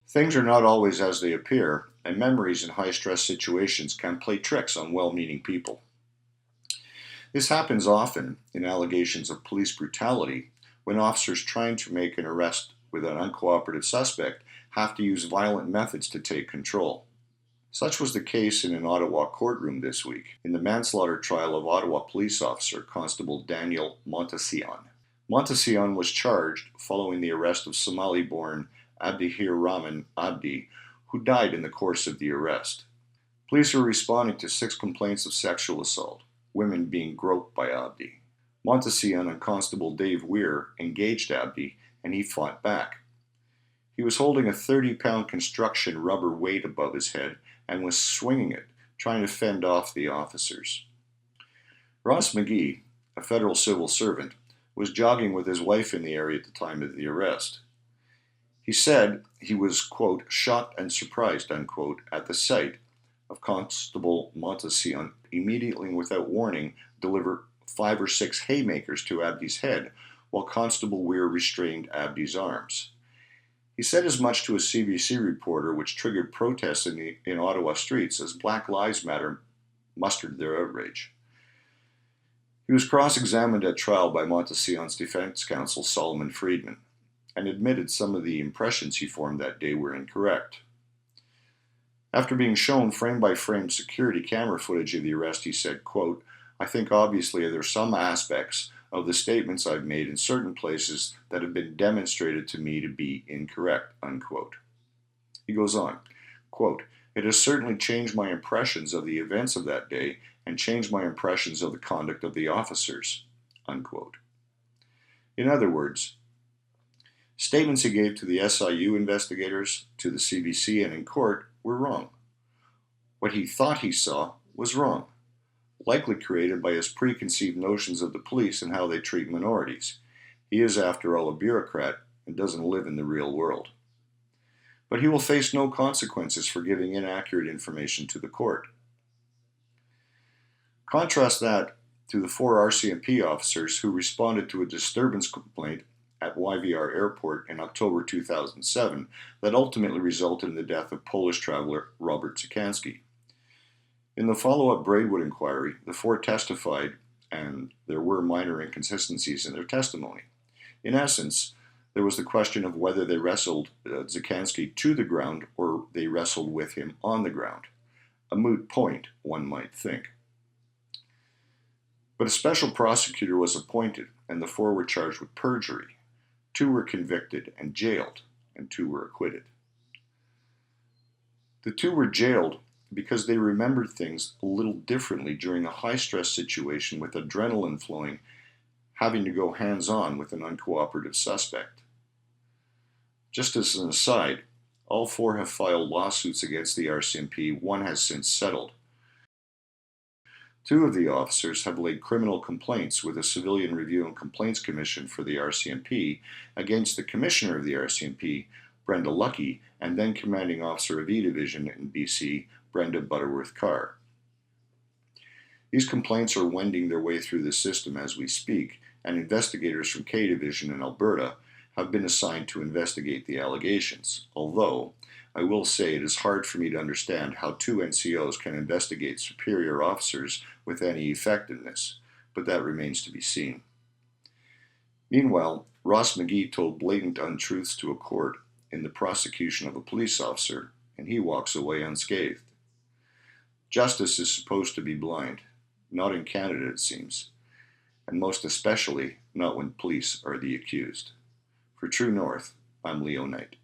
Things are not always as they appear, and memories in high-stress situations can play tricks on well-meaning people. This happens often in allegations of police brutality when officers trying to make an arrest with an uncooperative suspect have to use violent methods to take control. Such was the case in an Ottawa courtroom this week in the manslaughter trial of Ottawa police officer Constable Daniel Montsion. Montsion was charged following the arrest of Somali-born Abdihir Rahman Abdi, who died in the course of the arrest. Police were responding to 6 complaints of sexual assault, women being groped by Abdi. Montsion and Constable Dave Weir engaged Abdi, and he fought back. He was holding a 30-pound construction rubber weight above his head and was swinging it, trying to fend off the officers. Ross McGee, a federal civil servant, was jogging with his wife in the area at the time of the arrest. He said he was, quote, shocked and surprised, unquote, at the sight of Constable Montsion immediately and without warning deliver 5 or 6 haymakers to Abdi's head, while Constable Weir restrained Abdi's arms. He said as much to a CBC reporter, which triggered protests in Ottawa streets as Black Lives Matter mustered their outrage. He was cross-examined at trial by Montasion's defense counsel Solomon Friedman, and admitted some of the impressions he formed that day were incorrect. After being shown frame-by-frame security camera footage of the arrest, he said, quote, I think obviously there are some aspects of the statements I've made in certain places that have been demonstrated to me to be incorrect, unquote. He goes on, quote, it has certainly changed my impressions of the events of that day and changed my impressions of the conduct of the officers, unquote. In other words, statements he gave to the SIU investigators, to the CBC, and in court were wrong. What he thought he saw was wrong, likely created by his preconceived notions of the police and how they treat minorities. He is, after all, a bureaucrat and doesn't live in the real world. But he will face no consequences for giving inaccurate information to the court. Contrast that to the 4 RCMP officers who responded to a disturbance complaint at YVR Airport in October 2007 that ultimately resulted in the death of Polish traveler Robert Zikansky. In the follow-up Braidwood inquiry, the 4 testified, and there were minor inconsistencies in their testimony. In essence, there was the question of whether they wrestled Zikansky to the ground or they wrestled with him on the ground. A moot point, one might think. But a special prosecutor was appointed, and the 4 were charged with perjury. 2 were convicted and jailed, and 2 were acquitted. The 2 were jailed because they remembered things a little differently during a high-stress situation with adrenaline flowing, having to go hands-on with an uncooperative suspect. Just as an aside, all 4 have filed lawsuits against the RCMP. 1 has since settled. 2 of the officers have laid criminal complaints with the Civilian Review and Complaints Commission for the RCMP against the Commissioner of the RCMP, Brenda Lucky, and then Commanding Officer of E Division in BC, Brenda Butterworth Carr. These complaints are wending their way through the system as we speak, and investigators from K Division in Alberta have been assigned to investigate the allegations, although I will say it is hard for me to understand how 2 NCOs can investigate superior officers with any effectiveness, but that remains to be seen. Meanwhile, Ross McGee told blatant untruths to a court in the prosecution of a police officer, and he walks away unscathed. Justice is supposed to be blind, not in Canada it seems, and most especially not when police are the accused. For True North, I'm Leo Knight.